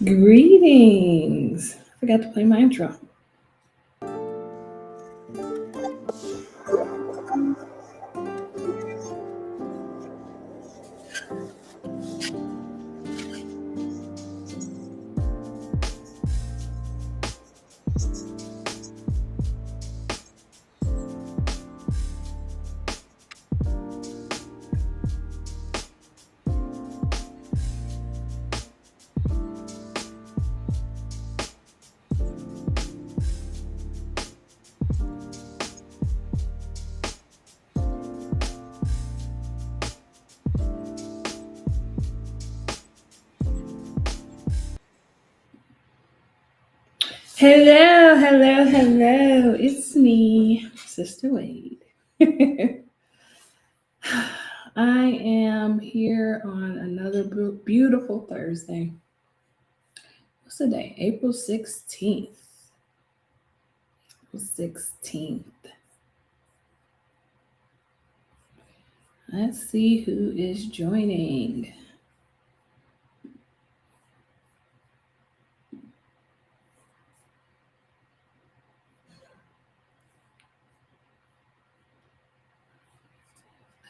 Greetings. I forgot to play my intro. Hello. It's me, Sister Wade. I am here on another beautiful Thursday. What's the day? April 16th. April 16th. Let's see who is joining.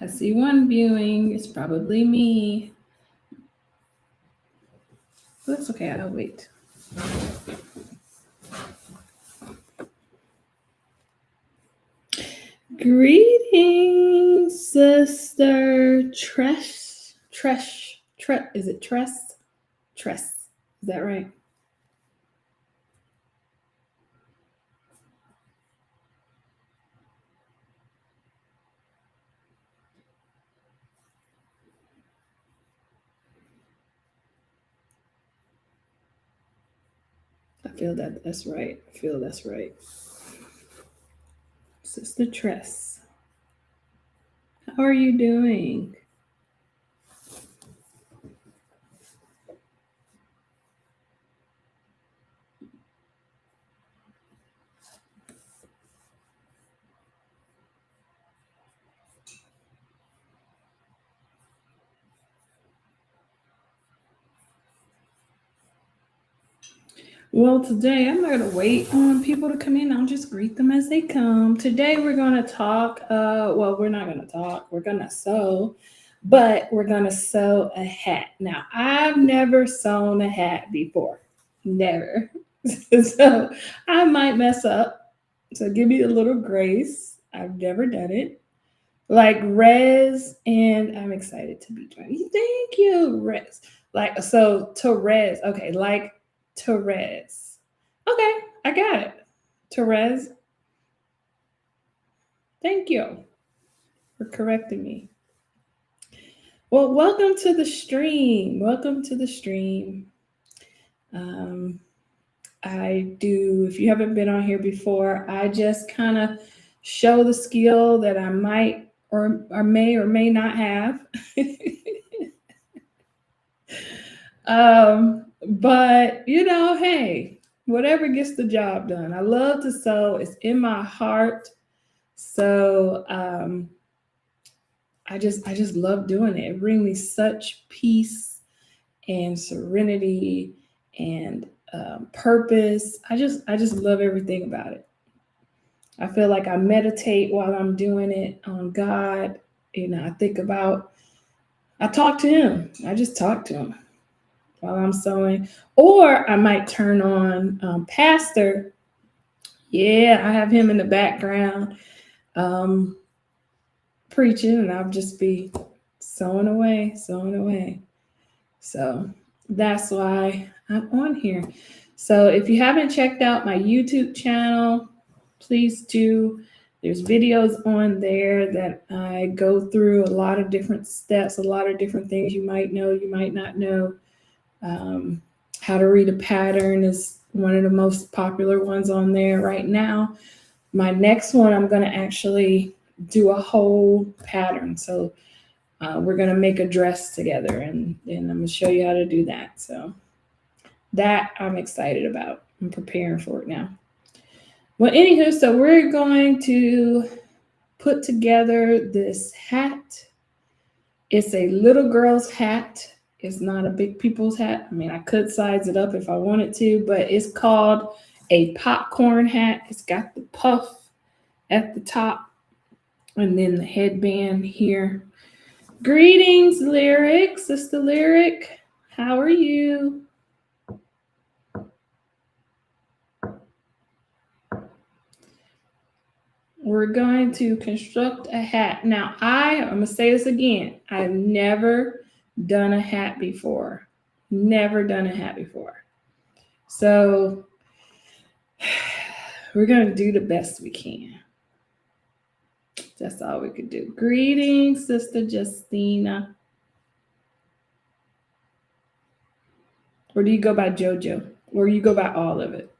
I see one viewing. It's probably me. That's okay. I'll wait. Greetings, Sister Tresh. Is it Tress? Tress. Is that right? I feel that's right. I feel that's right. Sister Tress. How are you doing? Well, today I'm not going to wait on people to come in. I'll just greet them as they come. Today we're going to talk. We're not going to talk. We're going to sew, but we're going to sew a hat. Now, I've never sewn a hat before. Never. So I might mess up. So give me a little grace. I've never done it. Like Rez, and I'm excited to be joining you. Thank you, Rez. Like, so Therese. Okay, like Therese. Okay, I got it. Therese. Thank you for correcting me. Well, welcome to the stream. Welcome to the stream. If you haven't been on here before, I just kind of show the skill that I might or may not have. But hey, whatever gets the job done. I love to sew. It's in my heart. So I just love doing it. It brings me such peace and serenity and purpose. I just love everything about it. I feel like I meditate while I'm doing it on God. I talk to him. I just talk to him while I'm sewing. Or I might turn on Pastor. Yeah, I have him in the background preaching, and I'll just be sewing away. So that's why I'm on here. So if you haven't checked out my YouTube channel, please do. There's videos on there that I go through a lot of different steps, a lot of different things you might know, you might not know. How to read a pattern is one of the most popular ones on there right now. My next one, I'm going to actually do a whole pattern. So we're going to make a dress together, and I'm going to show you how to do that. So that I'm excited about. I'm preparing for it now. Well, anywho, so we're going to put together this hat. It's a little girl's hat. It's not a big people's hat. I mean, I could size it up if I wanted to, but it's called a popcorn hat. It's got the puff at the top and then the headband here. Greetings, Lyric, Sister Lyric. How are you? We're going to construct a hat. Now, I'm going to say this again. I've never done a hat before. Never done a hat before. So, we're going to do the best we can. That's all we could do. Greetings, Sister Justina. Or do you go by JoJo? Or you go by all of it?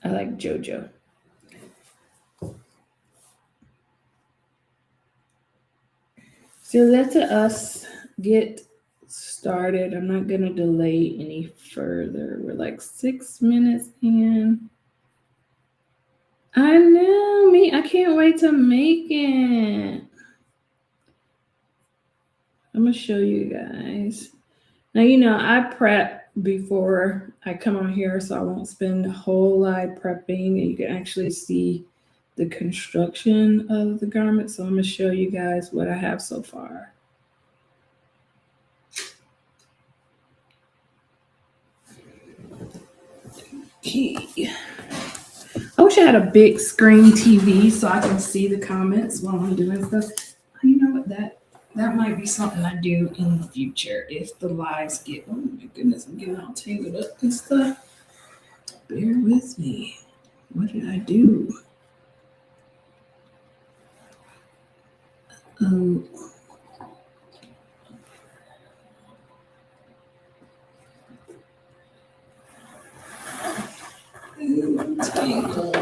I like JoJo. So let us get started. I'm not going to delay any further. We're like 6 minutes in. I know, me. I can't wait to make it. I'm going to show you guys. Now, I prep before I come on here, so I won't spend a whole lot prepping, and you can actually see the construction of the garment. So I'm going to show you guys what I have so far. Okay. I wish I had a big screen TV so I can see the comments while I'm doing stuff. You know what, that might be something I do in the future if the lives get, oh my goodness, I'm getting all tangled up and stuff. Bear with me. What did I do? Tangled.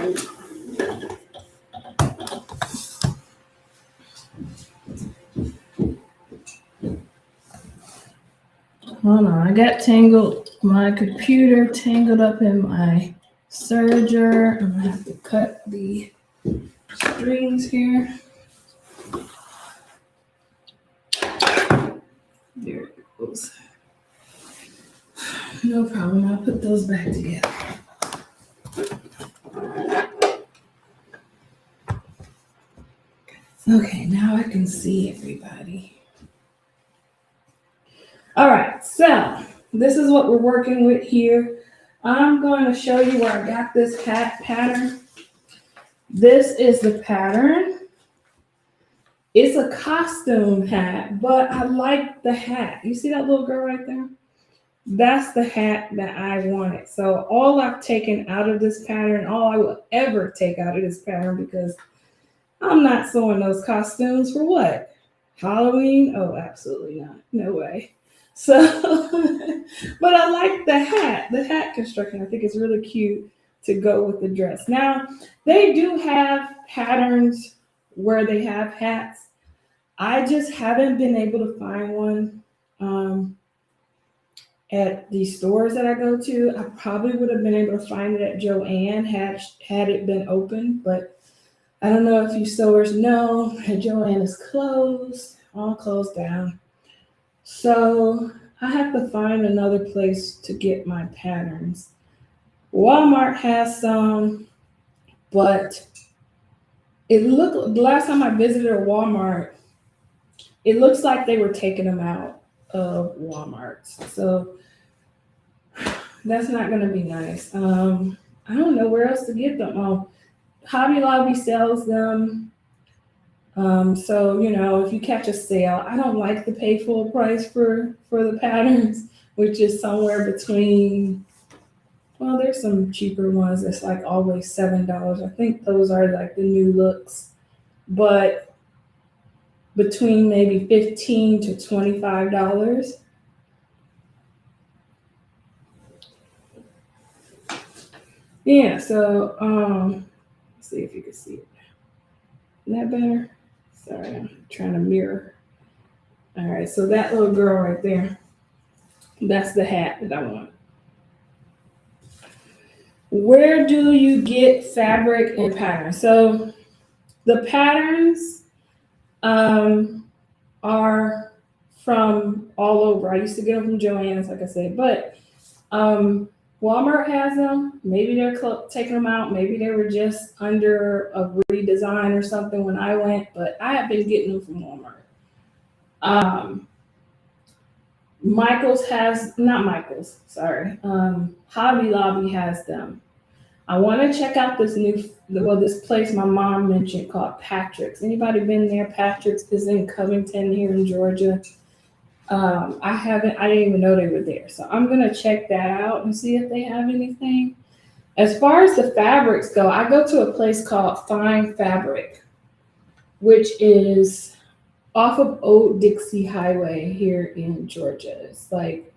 Hold on, I got tangled, my computer tangled up in my serger. I'm gonna have to cut the strings here. There it goes. No problem, I'll put those back together. Okay, now I can see everybody. All right, so this is what we're working with here. I'm going to show you where I got this hat pattern. This is the pattern. It's a costume hat, but I like the hat. You see that little girl right there? That's the hat that I wanted. So all I've taken out of this pattern, all I will ever take out of this pattern, because I'm not sewing those costumes for what? Halloween? Oh, absolutely not. No way. So, but I like the hat construction. I think it's really cute to go with the dress. Now, they do have patterns where they have hats. I just haven't been able to find one at the stores that I go to. I probably would have been able to find it at Joann had it been open, but I don't know if you sewers know, Joann is closed, all closed down. So I have to find another place to get my patterns. Walmart has some, but the last time I visited a Walmart, it looks like they were taking them out of Walmart. So that's not going to be nice. I don't know where else to get them. Oh, Hobby Lobby sells them. So, if you catch a sale, I don't like to pay full price for the patterns, which is somewhere between, well, there's some cheaper ones that's like always $7. I think those are like the new looks, but between maybe $15 to $25. Yeah, so let's see if you can see it. Isn't that better? Sorry, I'm trying to mirror. All right, so that little girl right there, that's the hat that I want. Where do you get fabric and patterns? So the patterns are from all over. I used to get them from Joann's, like I said, but um, Walmart has them. Maybe they're taking them out. Maybe they were just under a redesign or something when I went, but I have been getting them from Walmart. Um, Michael's has, not Michael's, sorry. Hobby Lobby has them. I want to check out this this place my mom mentioned called Patrick's. Anybody been there? Patrick's is in Covington here in Georgia. I didn't even know they were there. So I'm going to check that out and see if they have anything. As far as the fabrics go, I go to a place called Fine Fabric, which is off of Old Dixie Highway here in Georgia. It's like,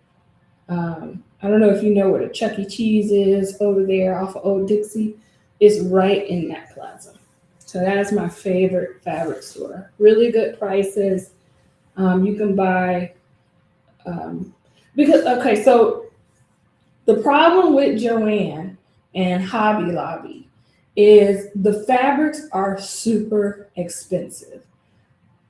I don't know if you know where the Chuck E. Cheese is over there off of Old Dixie. It's right in that plaza. So that is my favorite fabric store. Really good prices. You can buy, so the problem with Joann and Hobby Lobby is the fabrics are super expensive.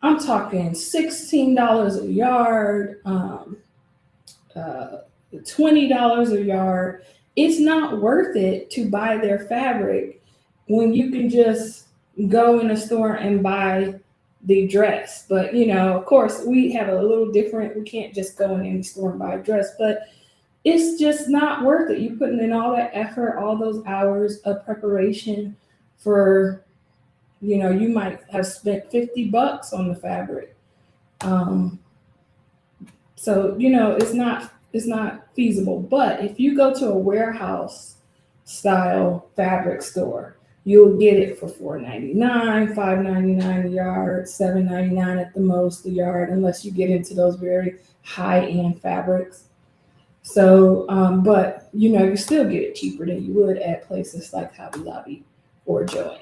I'm talking $16 a yard, $20 a yard. It's not worth it to buy their fabric when you can just go in a store and buy the dress. But of course, we have a little different. We can't just go in any store and buy a dress, but it's just not worth it. You're putting in all that effort, all those hours of preparation for, you might have spent $50 on the fabric. So it's not feasible. But if you go to a warehouse style fabric store, you'll get it for $4.99, $5.99 a yard, $7.99 at the most a yard, unless you get into those very high end fabrics. So, but you still get it cheaper than you would at places like Hobby Lobby or Joann.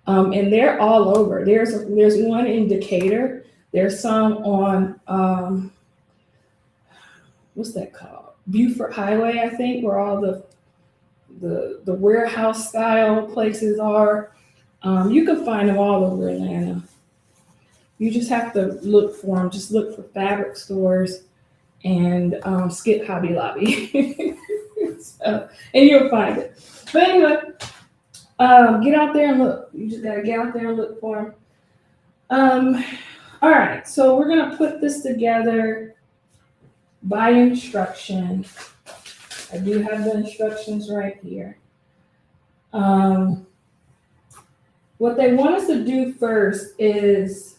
And they're all over. There's one in Decatur. There's some on what's that called? Beaufort Highway, I think, where all the warehouse style places are. You can find them all over Atlanta. You just have to look for them. Just look for fabric stores and skip Hobby Lobby. And you'll find it. But anyway, get out there and look. You just gotta get out there and look for them. All right, so we're gonna put this together by instruction. I do have the instructions right here. What they want us to do first is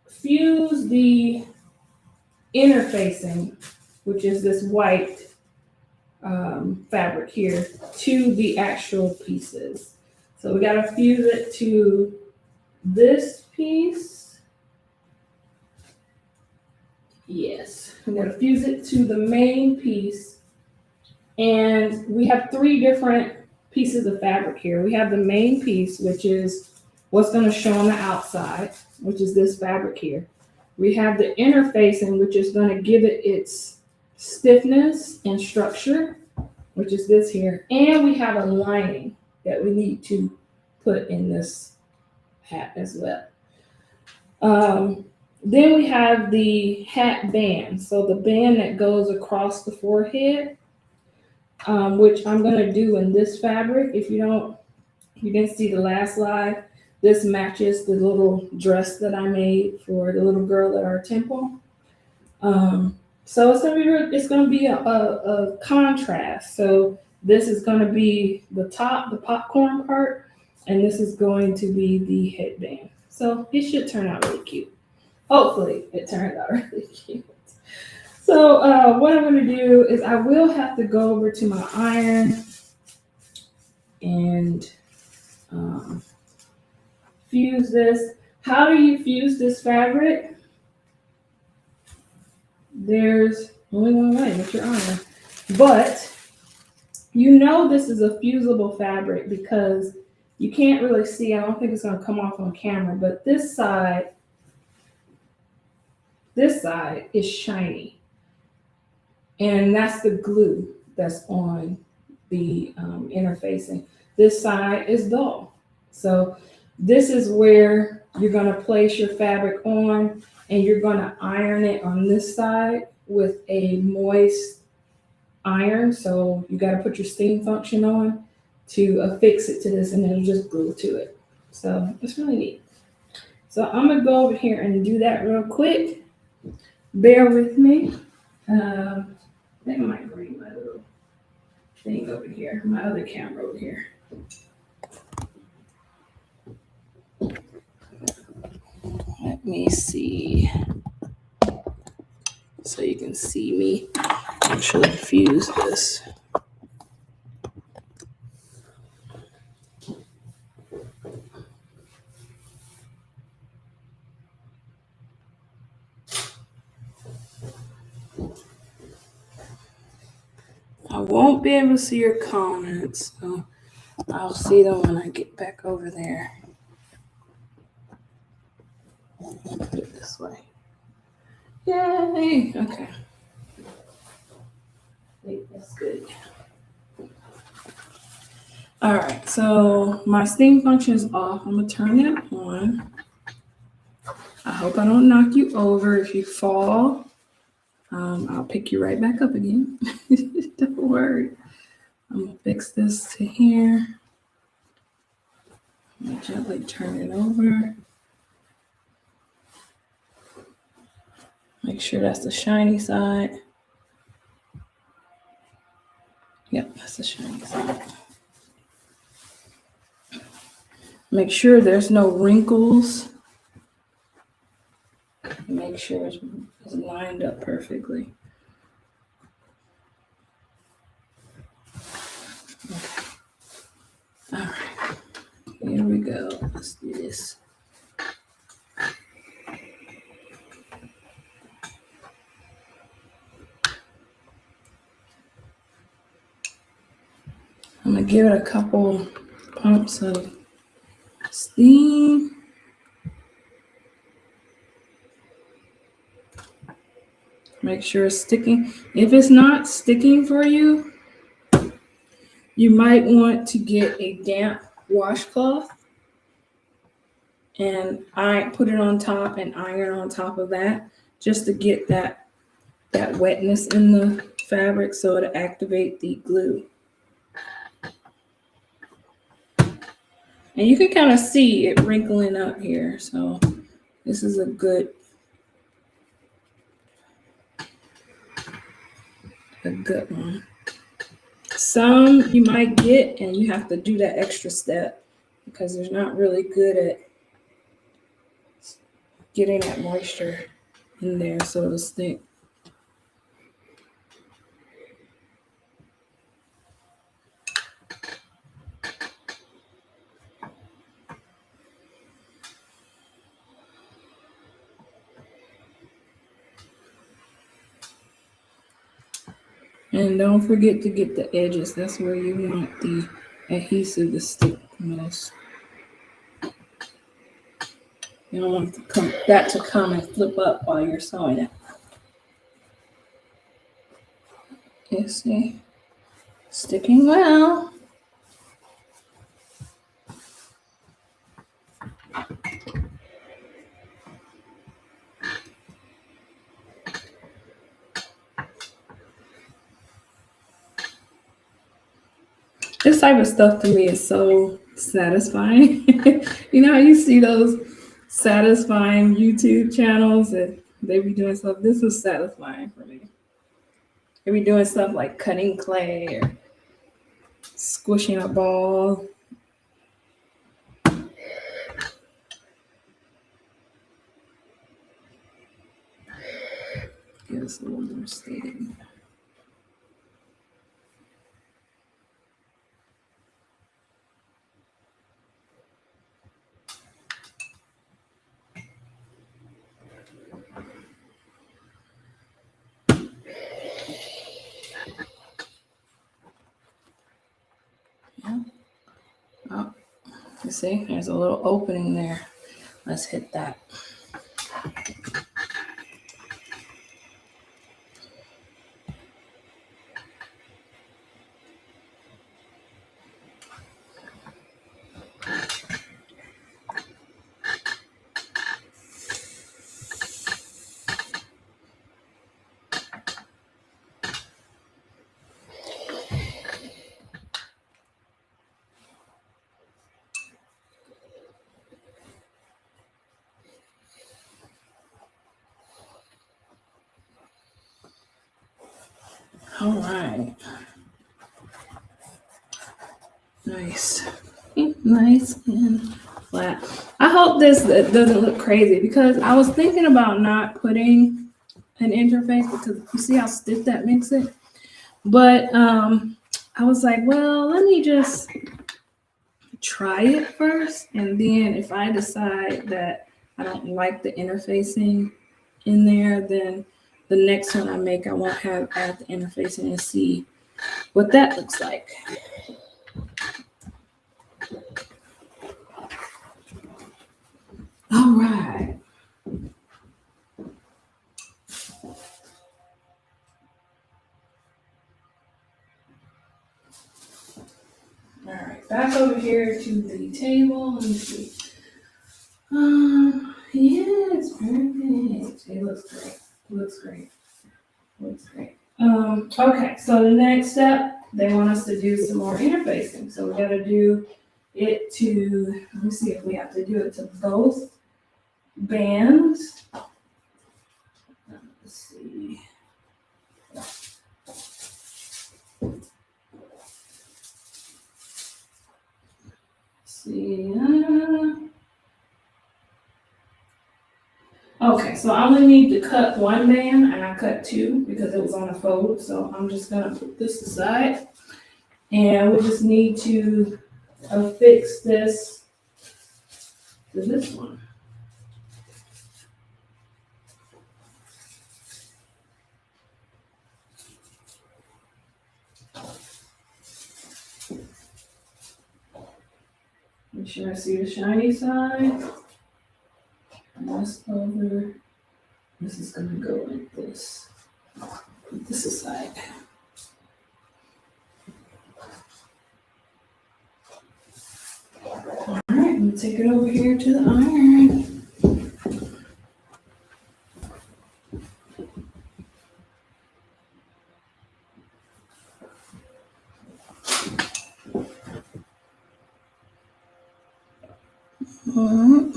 fuse the interfacing, which is this white fabric here, to the actual pieces. So we got to fuse it to this piece. Yes, I'm going to fuse it to the main piece. And we have 3 different pieces of fabric here. We have the main piece, which is what's going to show on the outside, which is this fabric here. We have the interfacing, which is going to give it its stiffness and structure, which is this here. And we have a lining that we need to put in this hat as well. Then we have the hat band. So the band that goes across the forehead, which I'm going to do in this fabric. If you didn't see the last slide, this matches the little dress that I made for the little girl at our temple. So it's going to be a contrast. So this is going to be the top, the popcorn part, and this is going to be the headband. So it should turn out really cute. Hopefully it turns out really cute. So what I'm going to do is I will have to go over to my iron and fuse this. How do you fuse this fabric? There's only one way, with your iron. But this is a fusible fabric because you can't really see. I don't think it's going to come off on camera, but this side is shiny. And that's the glue that's on the interfacing. This side is dull. So this is where you're going to place your fabric on, and you're going to iron it on this side with a moist iron. So you got to put your steam function on to affix it to this, and it'll just glue to it. So it's really neat. So I'm going to go over here and do that real quick. Bear with me. I think I might bring my little thing over here, my other camera over here. Let me see. So you can see me actually fuse this. I won't be able to see your comments, so I'll see them when I get back over there. Put it this way. Yay! Okay. I think that's good. All right, so my steam function is off. I'm gonna turn it on. I hope I don't knock you over. If you fall, I'll pick you right back up again. Don't worry. I'm gonna fix this to here. I'm gonna gently turn it over. Make sure that's the shiny side. Yep, that's the shiny side. Make sure there's no wrinkles. Make sure it's lined up perfectly. Okay. All right, here we go. Let's do this. I'm gonna give it a couple pumps of steam. Make sure it's sticking. If it's not sticking for you, you might want to get a damp washcloth and put it on top and iron on top of that, just to get that wetness in the fabric so it'll activate the glue. And you can kind of see it wrinkling up here. So this is a good one. Some you might get and you have to do that extra step because they're not really good at getting that moisture in there so it'll stick. And don't forget to get the edges. That's where you want the adhesive to stick most. You don't want that to come and flip up while you're sewing it. You see? Sticking well. This type of stuff to me is so satisfying. You know how you see those satisfying YouTube channels that they be doing stuff? This is satisfying for me. They be doing stuff like cutting clay or squishing a ball. Give us a little more steady. Yeah. Oh, you see, there's a little opening there. Let's hit that. All right. Nice. Nice and flat. I hope this doesn't look crazy because I was thinking about not putting an interface because you see how stiff that makes it. But I was like, well, let me just try it first. And then if I decide that I don't like the interfacing in there, then the next one I make, I won't add the interfacing and see what that looks like. All right. All right, back over here to the table. Let me see. Yeah, it's perfect. It looks great. Looks great. Looks great. Okay, so the next step, they want us to do some more interfacing. So we got to do it to, let me see if we have to do it to both bands. Let's see. Okay, so I only need to cut one band and I cut two because it was on a fold. So I'm just gonna put this aside and we just need to affix this to this one. Make sure I see the shiny side. And this over. This is gonna go like this. Put this aside. All right, I'm gonna take it over here to the iron. All right.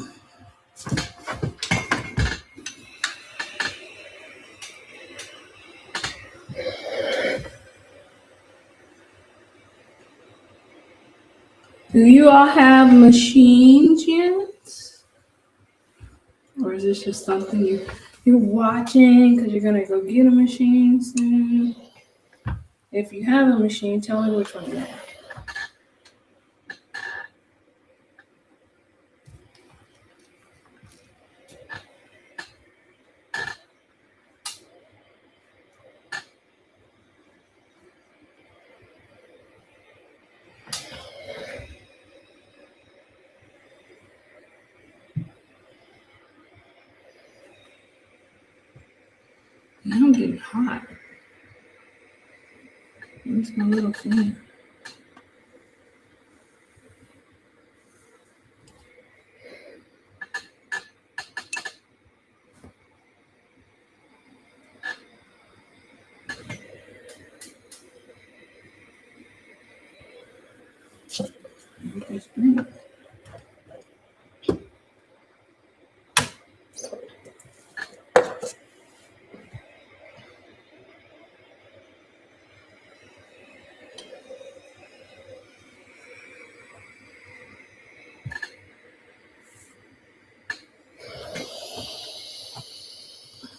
Do you all have machines yet? Or is this just something you're watching because you're gonna go get a machine soon? If you have a machine, tell me which one you have. Now I'm getting hot. Where's my little fan?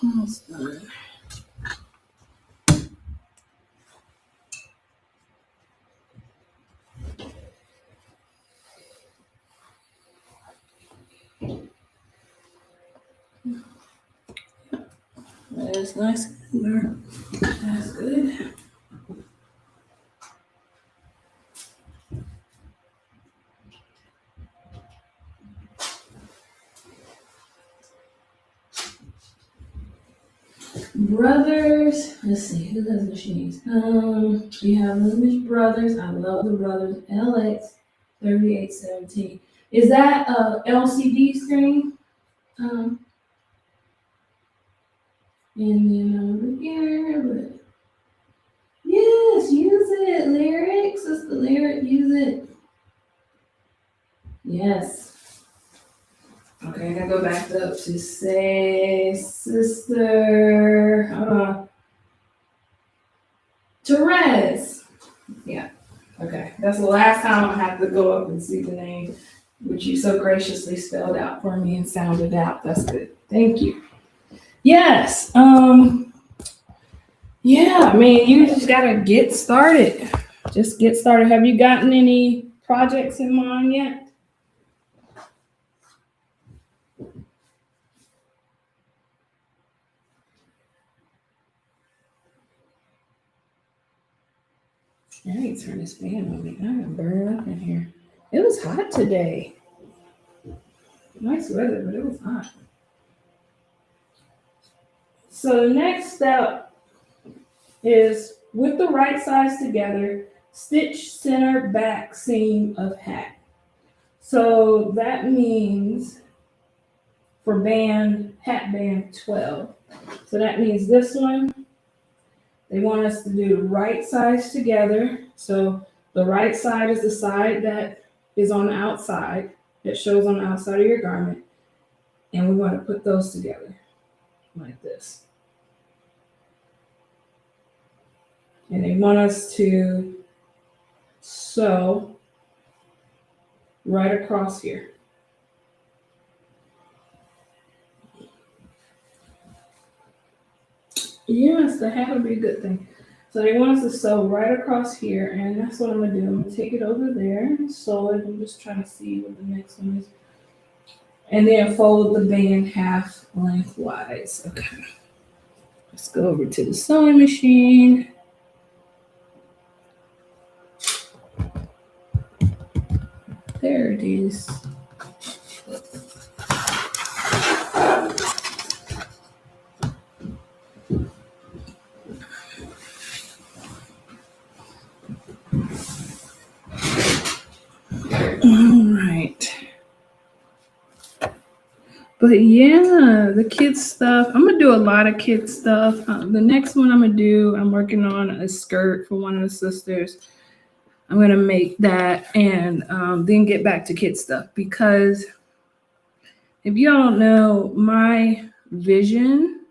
Almost done. That's nice. That's good. Brothers, let's see, who does machines? We have Loomis Brothers. I love the Brothers LX 3817. Is that a LCD screen? And then over here, but yes, use it. Lyrics, it's the lyric, use it. Yes. Okay, I gotta go back up to say sister. That's the last time I have to go up and see the name, which you so graciously spelled out for me and sounded out. That's good. Thank you. Yes. Yeah, I mean, you just gotta get started. Just get started. Have you gotten any projects in mind yet? I ain't turn this fan on me. I got burned up in here. It was hot today. Nice weather, but it was hot. So the next step is with the right sides together, stitch center back seam of hat. So that means for hat band 12. So that means this one, they want us to do the right sides together. So the right side is the side that is on the outside, that shows on the outside of your garment. And we want to put those together like this. And they want us to sew right across here. Yes, the hat would be a good thing. So they want us to sew right across here, and that's what I'm gonna do. I'm gonna take it over there and sew it. I'm just trying to see what the next one is. And then fold the band half lengthwise. Okay. Let's go over to the sewing machine. There it is. All right. But yeah, the kids stuff. I'm gonna do a lot of kids stuff. The next one I'm working on a skirt for one of the sisters. I'm gonna make that and then get back to kids stuff, because if you don't know, my vision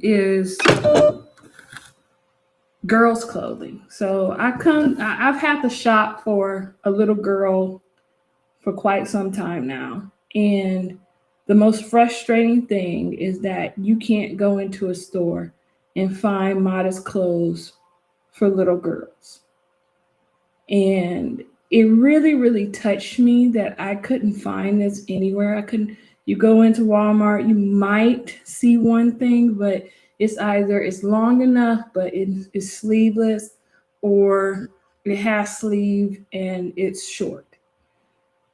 is girls' clothing. So I've had to shop for a little girl for quite some time now. And the most frustrating thing is that you can't go into a store and find modest clothes for little girls. And it really, really touched me that I couldn't find this anywhere. You go into Walmart, you might see one thing, but it's either it's long enough, but it is sleeveless, or it has sleeve and it's short.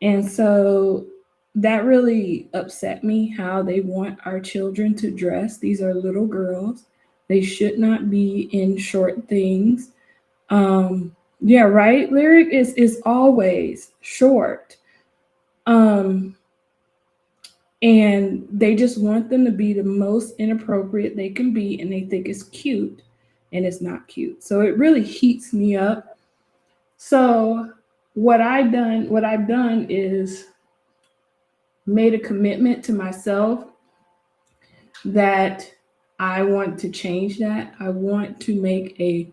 And so that really upset me, how they want our children to dress. These are little girls. They should not be in short things. Yeah, right. Lyric is always short. And they just want them to be the most inappropriate they can be, and they think it's cute, and it's not cute. So it really heats me up. So what I've done is made a commitment to myself that I want to change that. I want to make a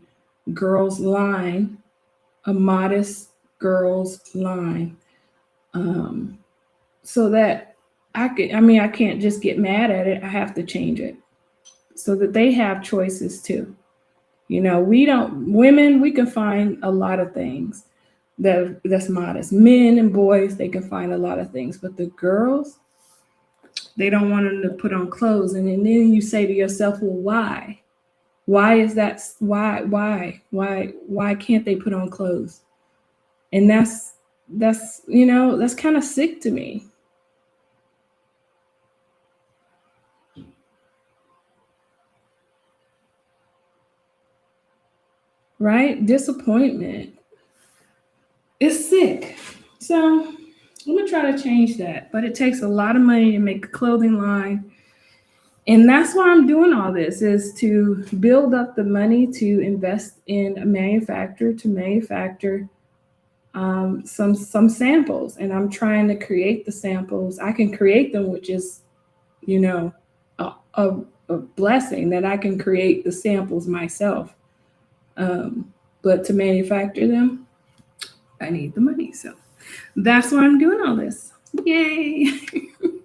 girls line, a modest girls line, so that I can't just get mad at it. I have to change it so that they have choices too. Women, we can find a lot of things that's modest. Men and boys, they can find a lot of things, but the girls, they don't want them to put on clothes. And then you say to yourself, well, why? Why is that? Why can't they put on clothes? And that's kind of sick to me. Right? Disappointment. It's sick. So I'm gonna try to change that, but it takes a lot of money to make a clothing line. And that's why I'm doing all this, is to build up the money to invest in a manufacturer to manufacture some samples. And I'm trying to create the samples. I can create them, which is, a blessing that I can create the samples myself. but to manufacture them, I need the money. So that's why I'm doing all this. Yay.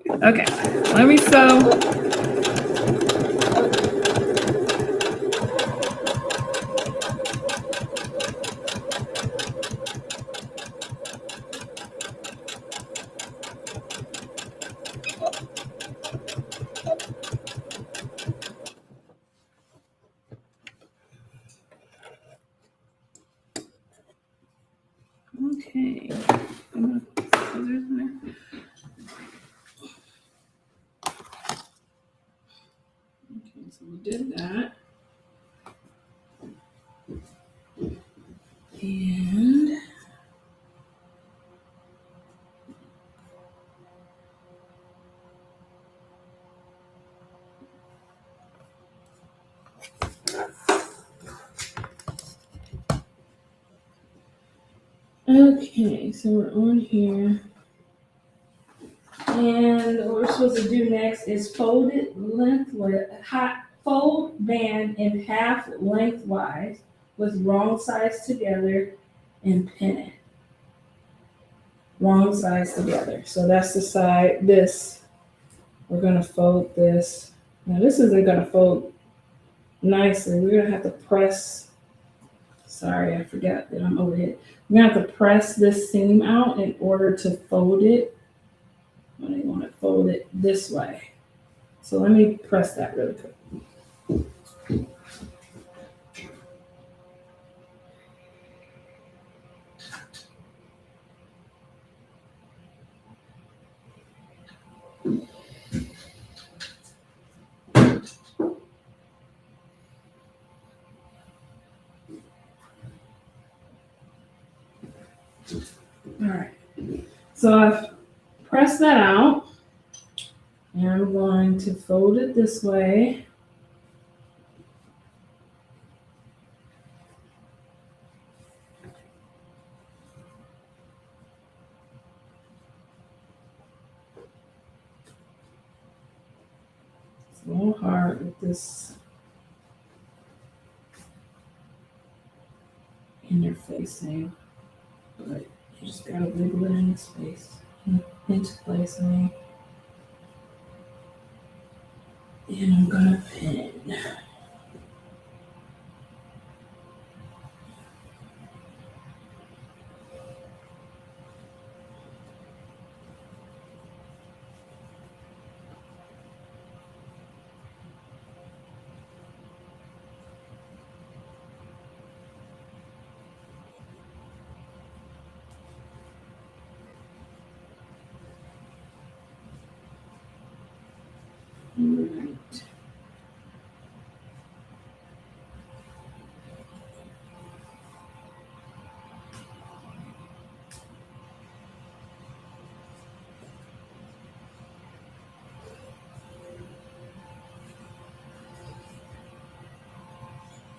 Okay, let me sew. Okay. I'm gonna put scissors in there. Okay, so we did that. And okay, so we're on here. And what we're supposed to do next is fold it lengthwise, fold band in half lengthwise with wrong sides together and pin it. Wrong sides together. So that's the side, this. We're gonna fold this. Now this isn't gonna fold nicely. We're gonna have to press, sorry, I forgot that I'm overhead. We're gonna have to press this seam out in order to fold it. When I want to fold it this way. So let me press that really quick. All right. So I've pressed that out. And I'm going to fold it this way. It's a little hard with this interfacing, but you just gotta wiggle it into space, into place, And I'm gonna pin. Right.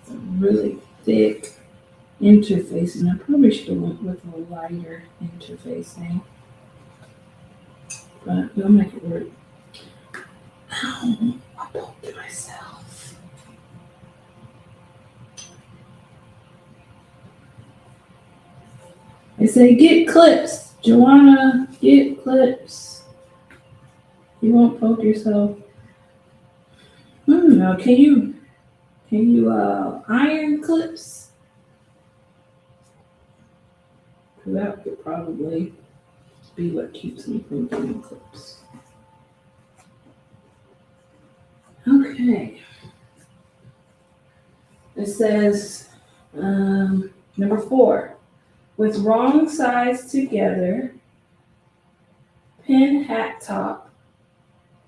It's a really thick interfacing. I probably should have went with a lighter interfacing, but we'll make it work. Ow, I poked myself. They say get clips, Joanna. Get clips. You won't poke yourself. No, can you iron clips? That could probably be what keeps me from getting clips. Okay. It says number 4. With wrong sides together, pin hat top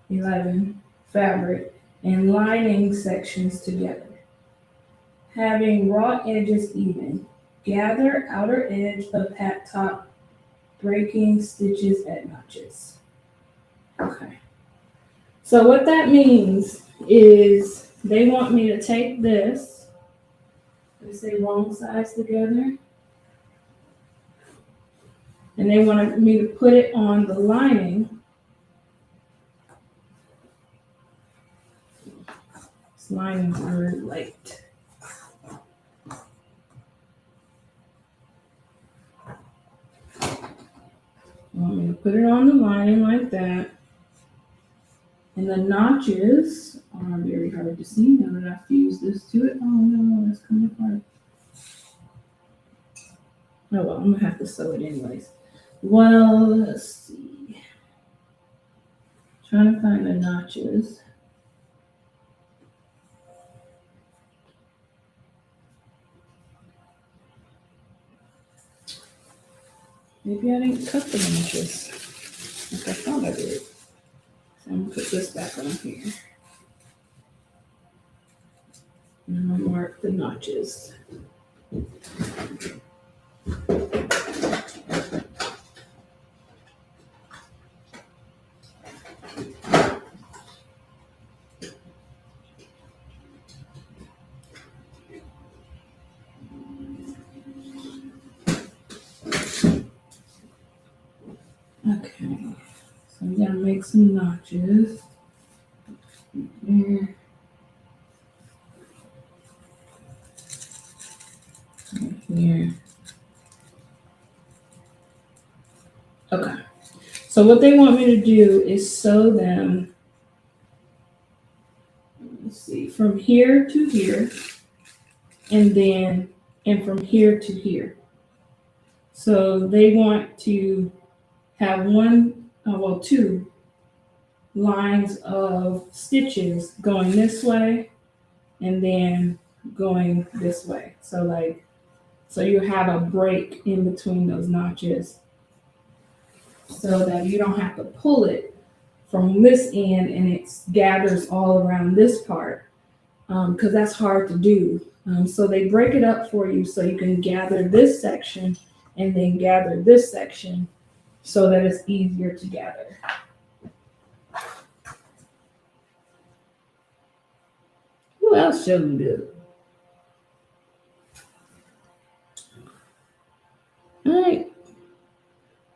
11 fabric and lining sections together. Having raw edges even, gather outer edge of hat top, breaking stitches at notches. Okay. So what that means is they want me to take this, they say wrong sides together, and they wanted me to put it on the lining. This lining's really light. Want me to put it on the lining like that. And the notches are very hard to see now that I've fused this to it. Oh no, that's kind of hard. Oh well, I'm gonna have to sew it anyways. Well, let's see. Trying to find the notches. Maybe I didn't cut the notches. Like I thought I did. So I'm gonna put this back on here. And I'm gonna mark the notches. Okay, so I'm gonna make some notches. There. Right here. Okay. So what they want me to do is sew them, let's see, from here to here, and from here to here. So they want to have two lines of stitches going this way and then going this way. So you have a break in between those notches so that you don't have to pull it from this end and it gathers all around this part, because that's hard to do. So they break it up for you so you can gather this section and then gather this section so that it's easier to gather. Who else shall we do? All right,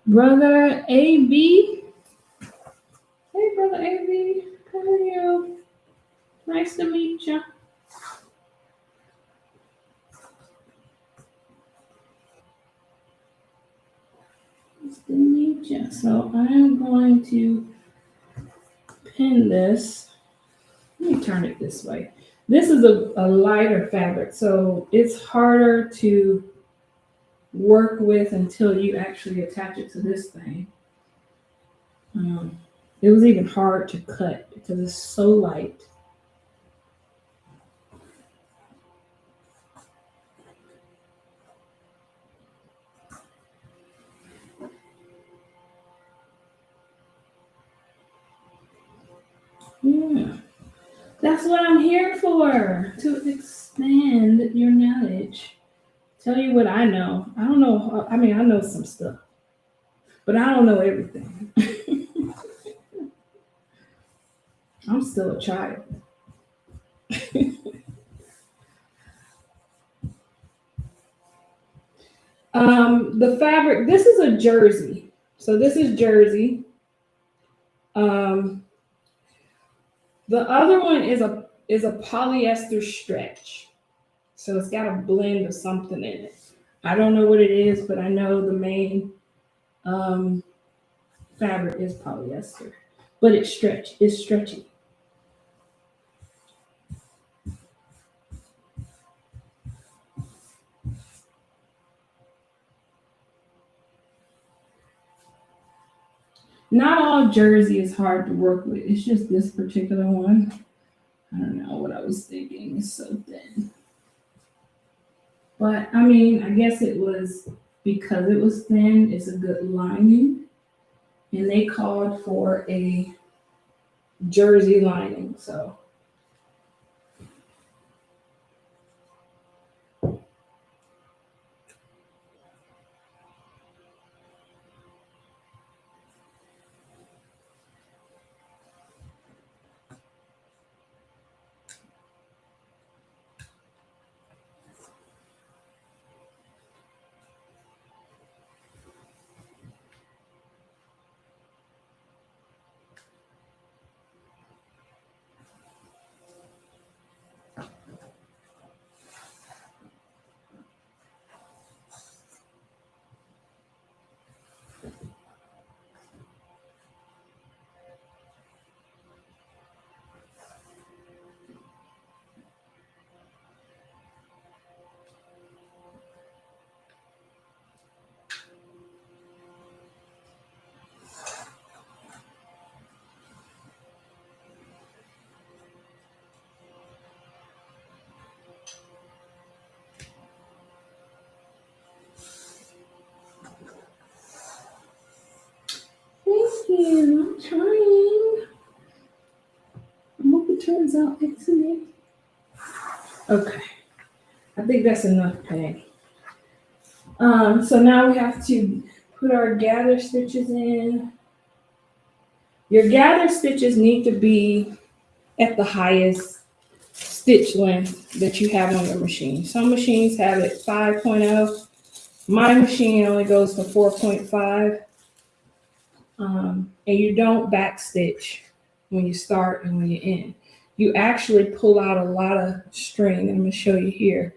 brother AB. Hey, brother AB, how are you? Nice to meet you. Nice to meet you. So I'm going to pin this. Let me turn it this way. This is a lighter fabric, so it's harder to work with until you actually attach it to this thing. It was even hard to cut because it's so light. Yeah, that's what I'm here for, to expand your knowledge. Tell you what I know. I don't know. I mean, I know some stuff, but I don't know everything. I'm still a child. The fabric, this is a jersey. So this is jersey. Um, the other one is a polyester stretch. So it's got a blend of something in it. I don't know what it is, but I know the main fabric is polyester. But it's stretchy. Not all jersey is hard to work with. It's just this particular one. I don't know what I was thinking. It's so thin. But I mean, I guess it was because it was thin, it's a good lining. And they called for a jersey lining. So trying. I hope it turns out excellent. Okay, I think that's enough pain. So now we have to put our gather stitches in. Your gather stitches need to be at the highest stitch length that you have on your machine. Some machines have it 5.0. My machine only goes to 4.5. And you don't back stitch when you start and when you end. You actually pull out a lot of string, and I'm going to show you here,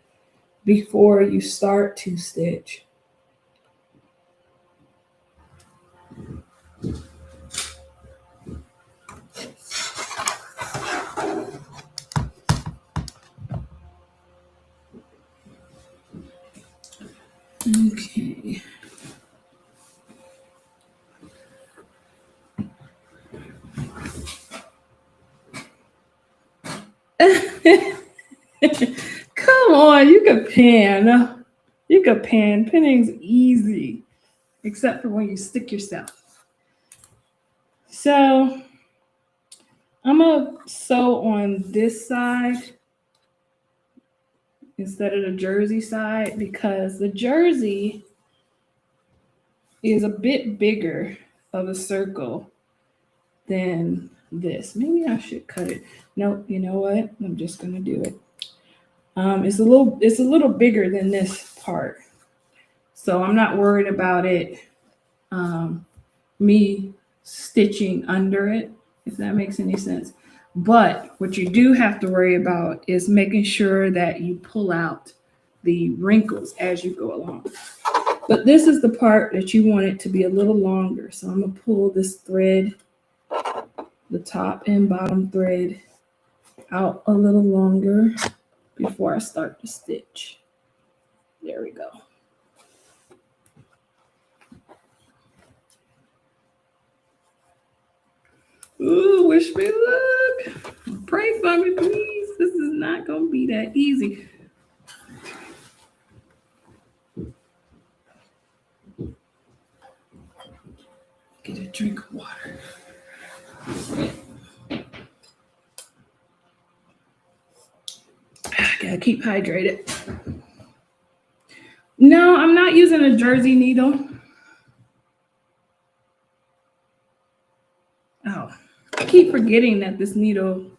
before you start to stitch. Okay. Come on, you can pin. You can pin. Pinning's easy, except for when you stick yourself. So I'm gonna sew on this side instead of the jersey side, because the jersey is a bit bigger of a circle than this. Maybe I should cut it. Nope, you know what? I'm just gonna do it. It's a little bigger than this part. So I'm not worried about it, me stitching under it, if that makes any sense. But what you do have to worry about is making sure that you pull out the wrinkles as you go along. But this is the part that you want it to be a little longer. So I'm gonna pull this thread, the top and bottom thread, out a little longer before I start to stitch. There we go. Ooh, wish me luck. Pray for me, please. This is not gonna be that easy. Get a drink of water. Gotta keep hydrated. No, I'm not using a jersey needle. Oh, I keep forgetting that this needle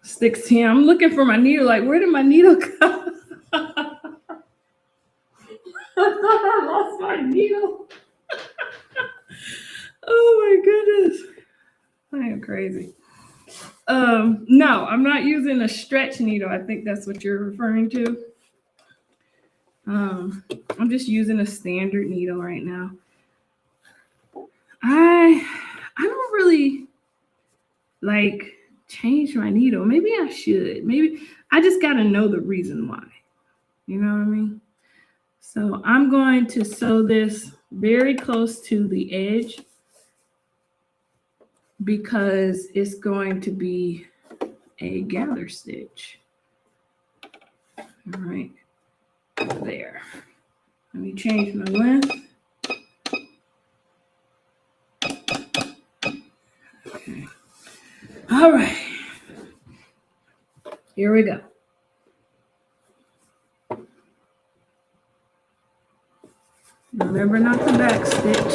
sticks here. I'm looking for my needle, like, where did my needle go? I lost my needle. Oh my goodness. I am crazy. No, I'm not using a stretch needle. I think that's what you're referring to. I'm just using a standard needle right now. I don't really like change my needle. Maybe I should. Maybe I just got to know the reason why. You know what I mean? So I'm going to sew this very close to the edge because it's going to be a gather stitch. All right, there. Let me change my length. Okay. All right. Here we go. Remember not to back stitch.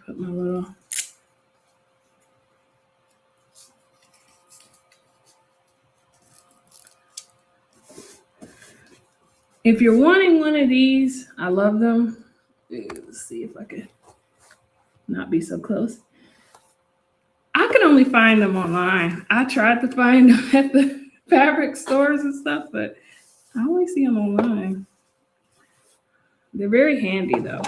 Put my little If you're wanting one of these, I love them. Let's see if I can not be so close. I can only find them online. I tried to find them at the fabric stores and stuff, but I only see them online. They're very handy though.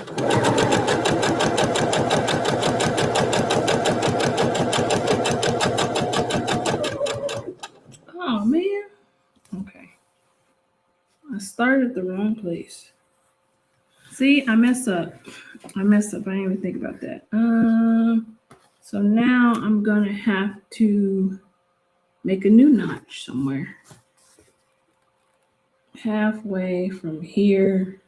Oh man. Okay. I started the wrong place. See, I mess up. I didn't even think about that. So now I'm gonna have to make a new notch somewhere. Halfway from here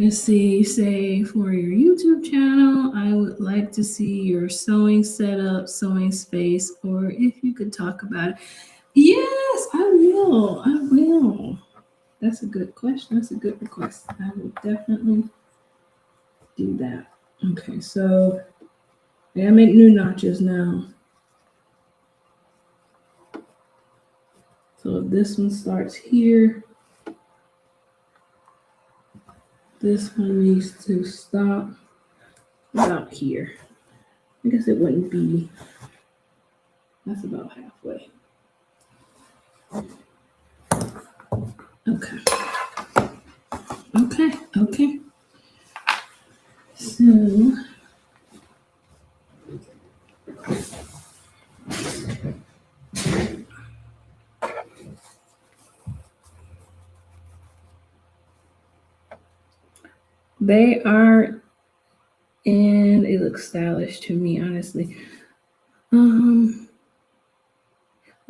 Let's see, say for your YouTube channel, I would like to see your sewing setup, sewing space, or if you could talk about it. Yes, I will. I will. That's a good question. That's a good request. I will definitely do that. Okay, so I make new notches now. So this one starts here. This one needs to stop about here. I guess it wouldn't be, that's about halfway. Okay. Okay. So they are, and it looks stylish to me, honestly. Were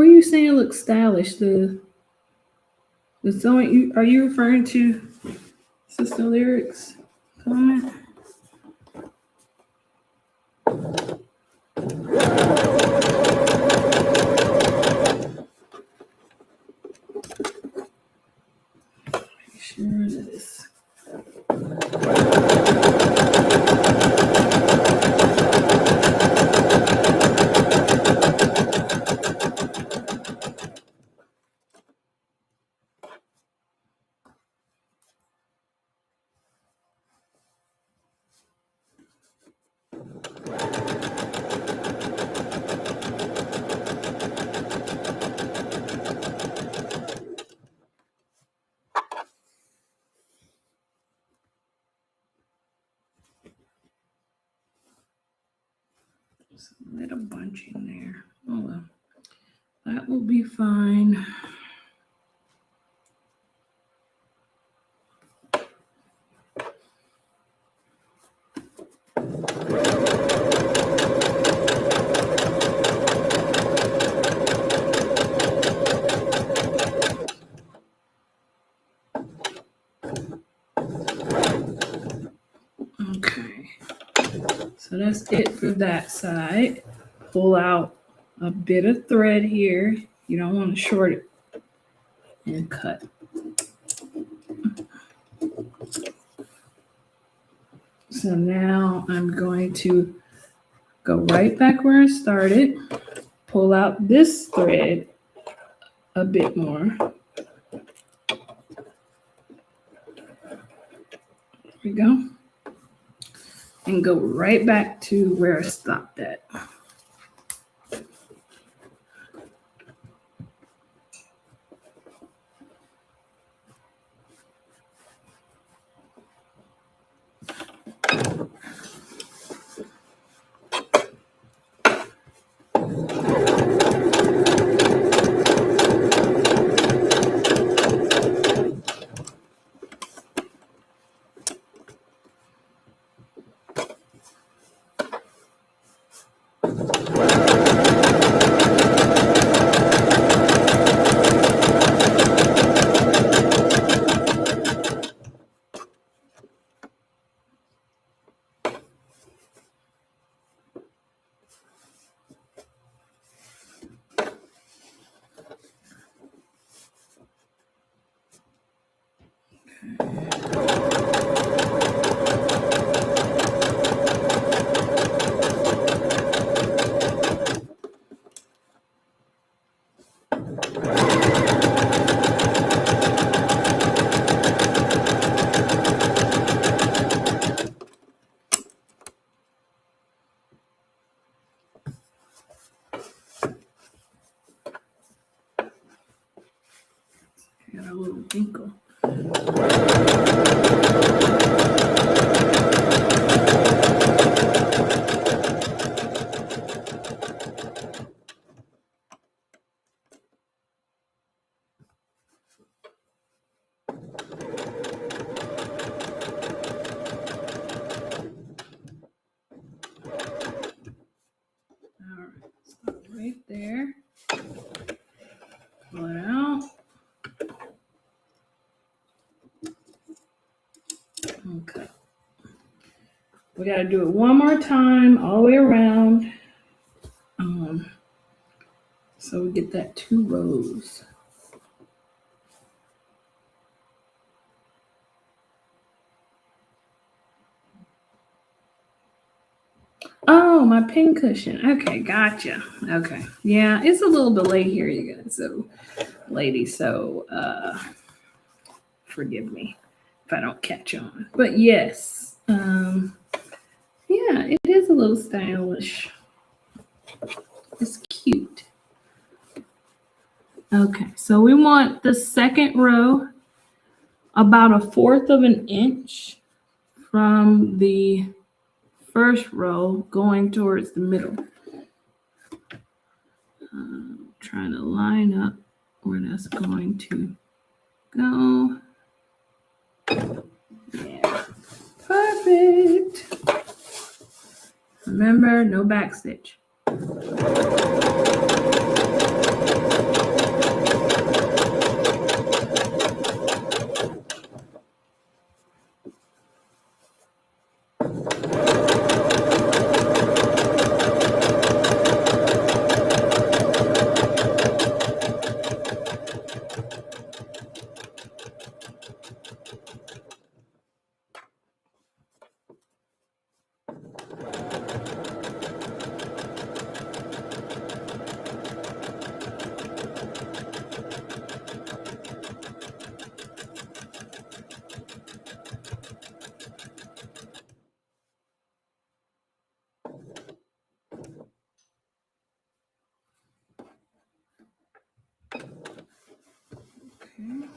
you saying it looks stylish? The sewing, are you referring to Sister Lyrics comment? Make sure that it's a little bunch in there. Oh well, that will be fine. Okay, so that's it for that side. Pull out a bit of thread here. You don't want to short it and cut. So now I'm going to go right back where I started, pull out this thread a bit more. There we go. And go right back to where I stopped at. Got a little wrinkle. Stop right there. Pull it out. We got to do it one more time all the way around. So we get that 2 rows. Oh, my pin cushion. Okay, gotcha. Okay. Yeah, it's a little delay here, you guys. So, ladies, forgive me if I don't catch on. But yes, yeah, it is a little stylish. It's cute. Okay, so we want the second row about 1/4 of an inch from the first row going towards the middle. Trying to line up where that's going to go. Yeah, perfect. Remember, no back stitch. Okay.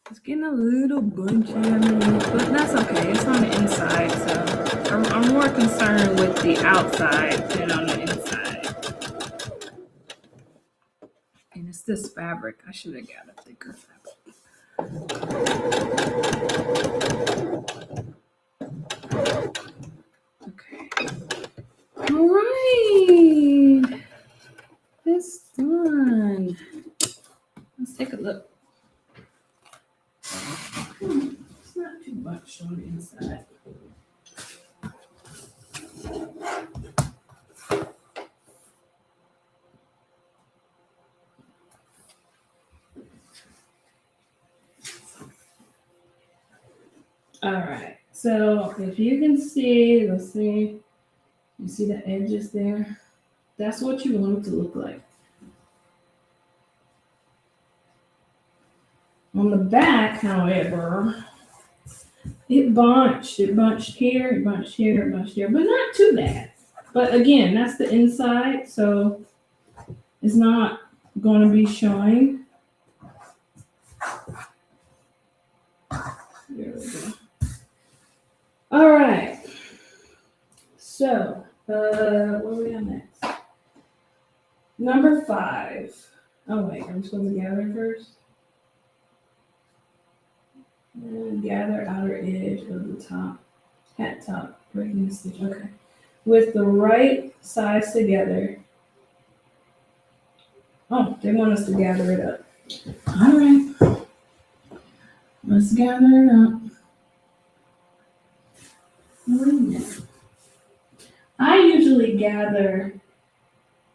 It's getting a little bunchy underneath, but that's okay. It's on the inside, so I'm more concerned with the outside than on the inside. And it's this fabric. I should have got a thicker fabric. Okay. All right. It's done. Let's take a look. It's not too much on the inside. All right. So if you can see, let's see, you see the edges there? That's what you want it to look like. On the back, however, it bunched. It bunched here, it bunched here, it bunched here, but not too bad. But again, that's the inside, so it's not going to be showing. There we go. All right. So, where are we on next? Number 5. Oh, wait, I'm supposed to gather first? And gather outer edge of the top, hat top, breaking the stitch. Okay. With the right sides together. Oh, they want us to gather it up. All right. Let's gather it up. Wait a minute. I usually gather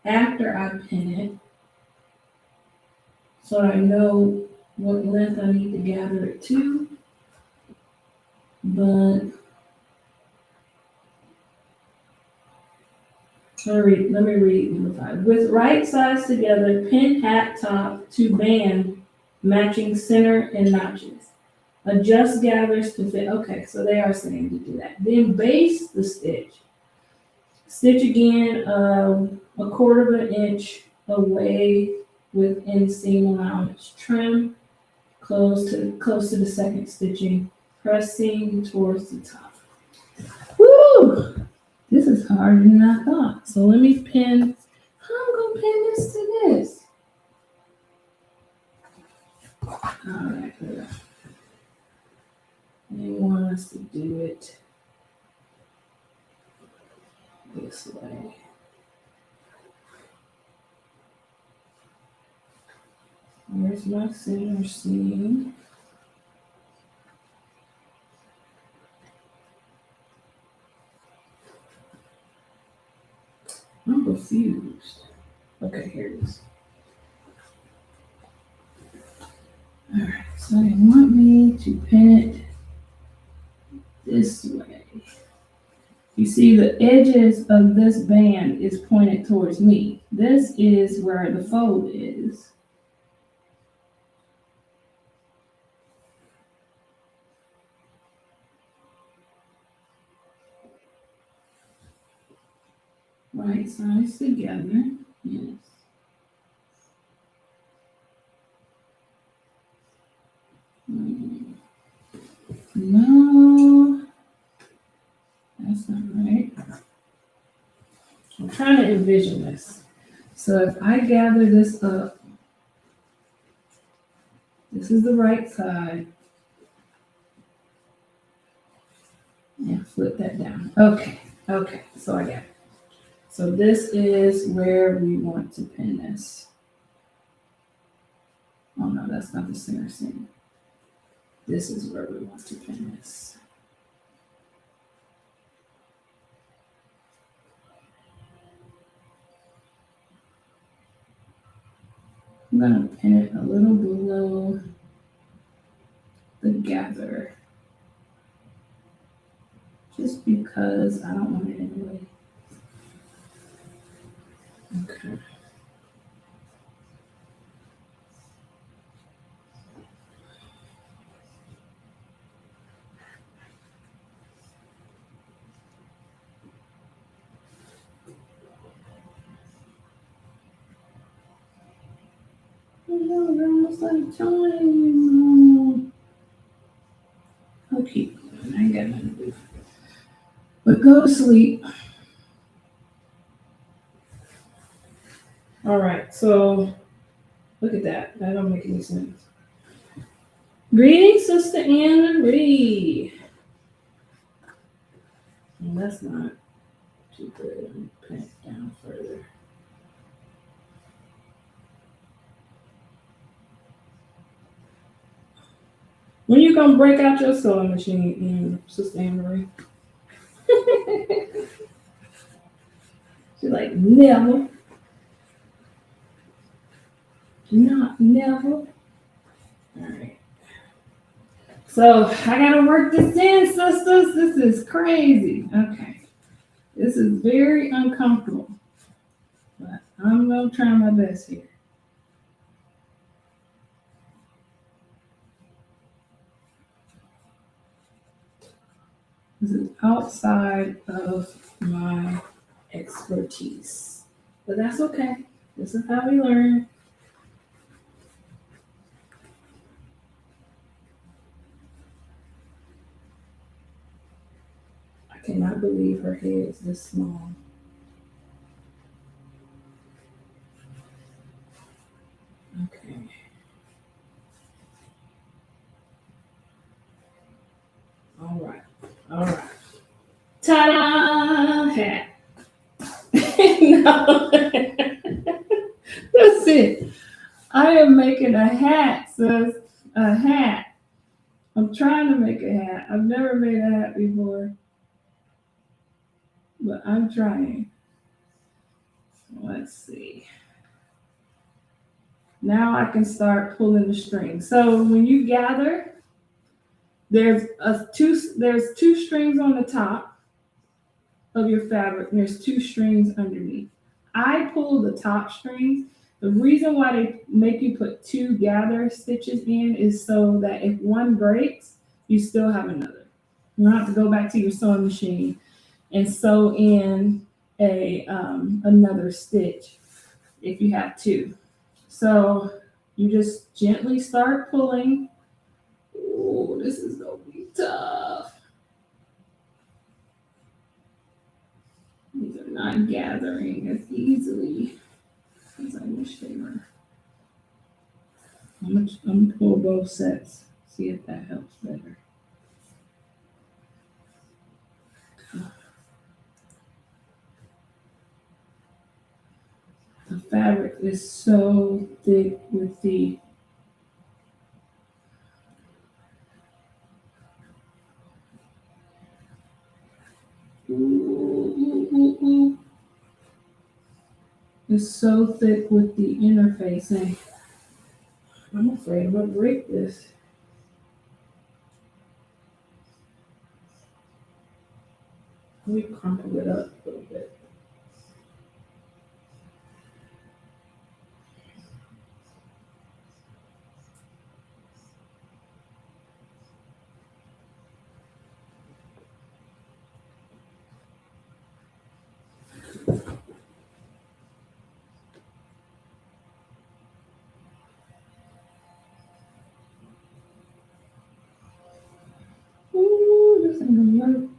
after I pin it, so I know what length I need to gather it to. But let me read number 5. With right sides together, pin hat top to band matching center and notches. Adjust gathers to fit. Okay, so they are saying to do that. Then base the stitch. Stitch again a quarter of an inch away with inseam allowance. Trim close to the second stitching, pressing towards the top. Woo! This is harder than I thought. So let me pin. How I'm gonna pin this to this? All right, good. They want us to do it this way. Where's my center seam? I'm confused. Okay, here it is. All right, so they want me to pin it this way. You see the edges of this band is pointed towards me. This is where the fold is. Right sides together, yes. No, that's not right. I'm trying to envision this. So if I gather this up, this is the right side. And flip that down. Okay, so I got it. So this is where we want to pin this. Oh no, that's not the center seam. This is where we want to pin this. I'm gonna pin it a little below the gather. Just because I don't want it anyway. Okay. We're almost out of time. I'll keep going. I ain't got nothing to do. But go to sleep. All right, so look at that. That don't make any sense. Greetings, Sister Anna Marie. And that's not too good. Let me pin it down further. When you gonna break out your sewing machine, Sister Anna Marie? She's like, never. Not never. All right. So I gotta work this in, sisters. This is crazy. Okay. This is very uncomfortable. But I'm gonna try my best here. This is outside of my expertise. But that's okay. This is how we learn. I cannot believe her head is this small. Okay. All right. All right. Ta-da! Hat. No. That's it. I am making a hat, sis. A hat. I'm trying to make a hat. I've never made a hat before. But I'm trying. Let's see. Now I can start pulling the string. So when you gather, There's two strings on the top of your fabric, and there's two strings underneath. I pull the top strings. The reason why they make you put two gather stitches in is so that if one breaks, you still have another. You don't have to go back to your sewing machine and sew in a another stitch if you have two. So you just gently start pulling. Oh, this is gonna be tough. These are not gathering as easily as I wish they were. I'm gonna pull both sets, see if that helps better. The fabric is so thick with the ooh. It's so thick with the interfacing. I'm afraid I'm gonna break this. Let me crumple it up a little bit. Ooh, this ain't gonna work.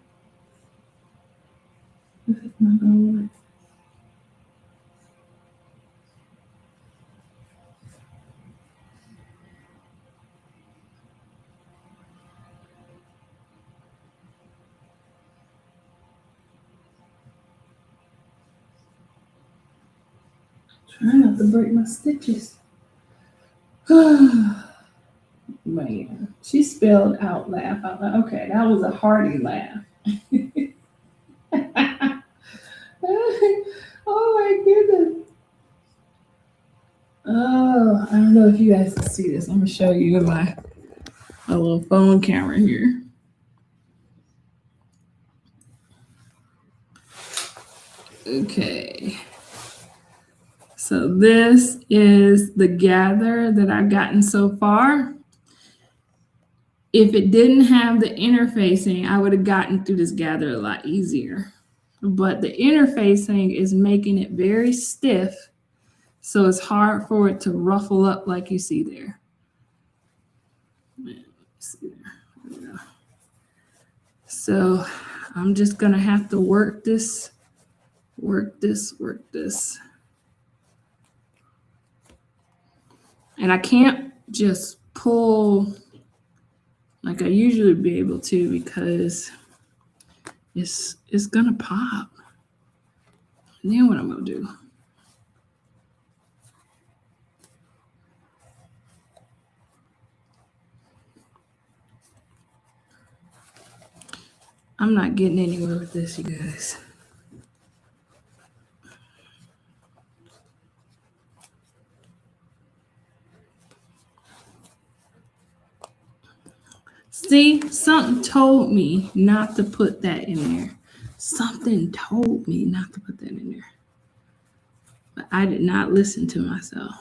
This is not gonna work. Try not to break my stitches. Man, she spelled out laugh out loud. Okay, that was a hearty laugh. Oh my goodness. Oh, I don't know if you guys can see this. I'm gonna show you my little phone camera here. Okay. So this is the gather that I've gotten so far. If it didn't have the interfacing, I would have gotten through this gather a lot easier. But the interfacing is making it very stiff, so it's hard for it to ruffle up like you see there. So I'm just gonna have to work this. And I can't just pull like I usually be able to because it's gonna pop. And then what I'm gonna do? I'm not getting anywhere with this, you guys. See, something told me not to put that in there. Something told me not to put that in there. But I did not listen to myself.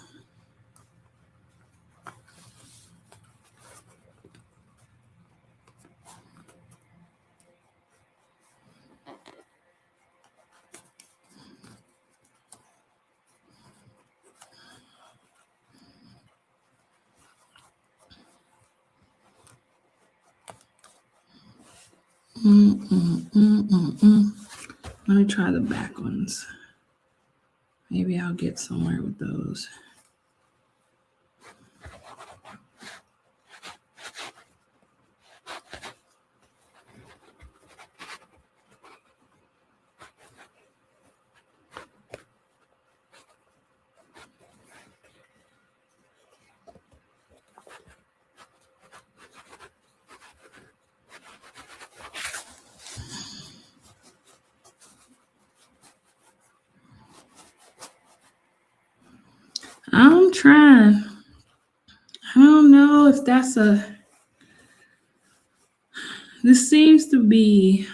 Let me try the back ones. Maybe I'll get somewhere with those. I'm trying. I don't know if that's a this seems to be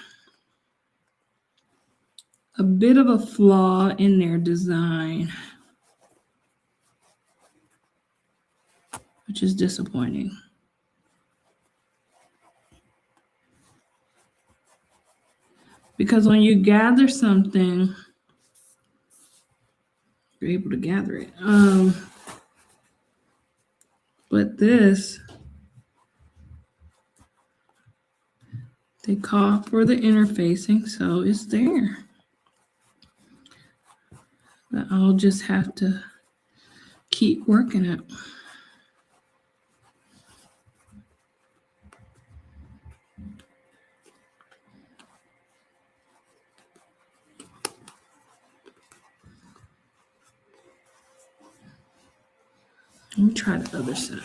a bit of a flaw in their design, which is disappointing. Because when you gather something, you're able to gather it. But this, they call for the interfacing, so it's there. But I'll just have to keep working it. Let me try the other side.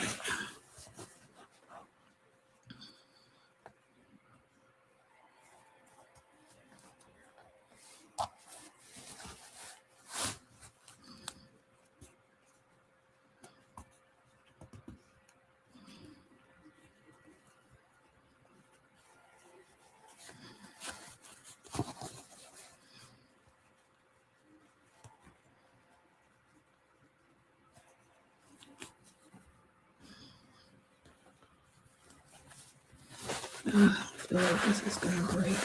I feel like this is gonna break.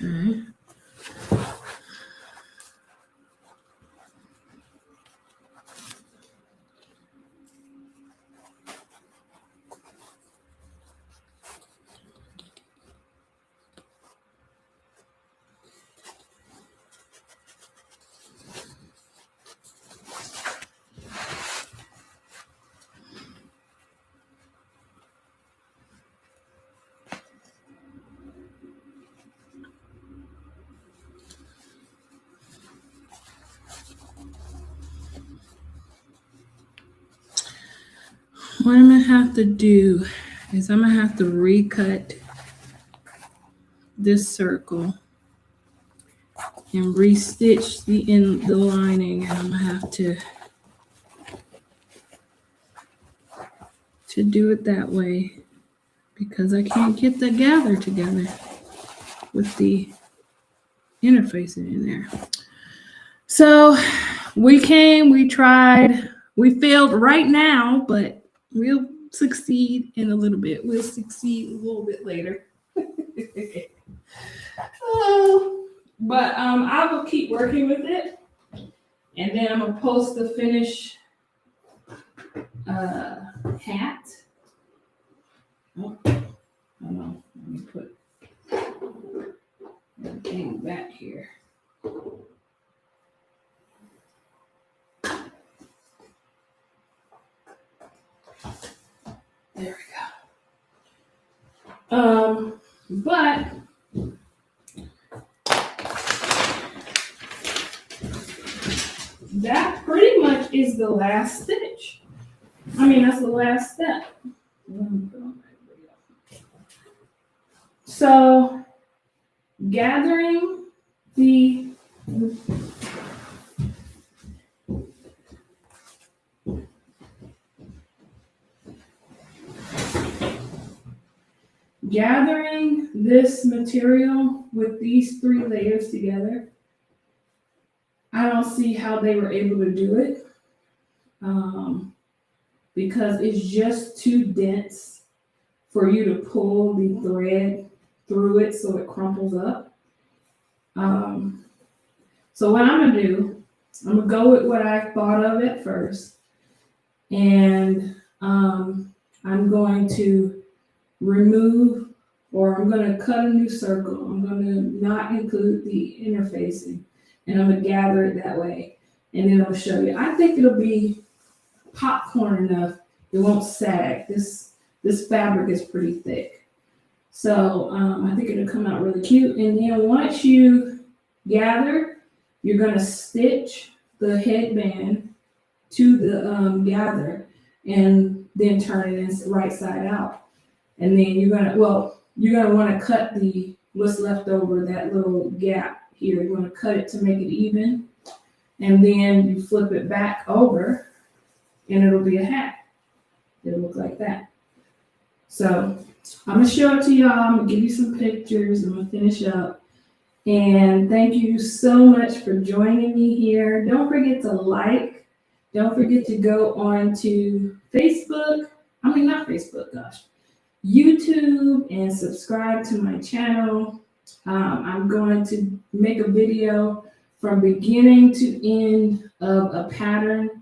Okay. What I'm gonna have to do is I'm gonna have to recut this circle and restitch the lining, and I'm gonna have to do it that way because I can't get the gather together with the interfacing in there. So we tried, we failed right now, but we'll succeed in a little bit. We'll succeed a little bit later. But I will keep working with it, and then I'm gonna post the finished hat. Oh, hold on, let me put everything back here. There we go. But that pretty much is the last stitch. I mean, that's the last step. So, gathering the this material with these 3 layers together, I don't see how they were able to do it, because it's just too dense for you to pull the thread through it so it crumples up. So what I'm gonna do, I'm gonna go with what I thought of at first, and I'm going to remove, or I'm going to cut a new circle. I'm going to not include the interfacing, and I'm going to gather it that way, and then I'll show you. I think it'll be popcorn enough. It won't sag. This fabric is pretty thick. So I think it'll come out really cute. And then once you gather, you're going to stitch the headband to the gather and then turn it in right side out. And then you're going to want to cut what's left over, that little gap here. You're going to cut it to make it even. And then you flip it back over and it'll be a hat. It'll look like that. So I'm going to show it to y'all. I'm going to give you some pictures. I'm going to finish up. And thank you so much for joining me here. Don't forget to like. Don't forget to go on to Facebook. Not Facebook, gosh. YouTube, and subscribe to my channel. I'm going to make a video from beginning to end of a pattern.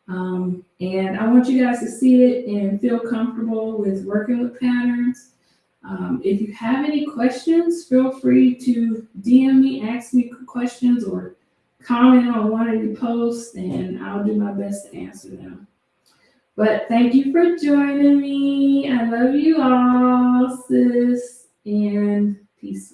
And I want you guys to see it and feel comfortable with working with patterns. If you have any questions, feel free to DM me, ask me questions, or comment on one of the posts, and I'll do my best to answer them. But thank you for joining me. I love you all, sis, and peace.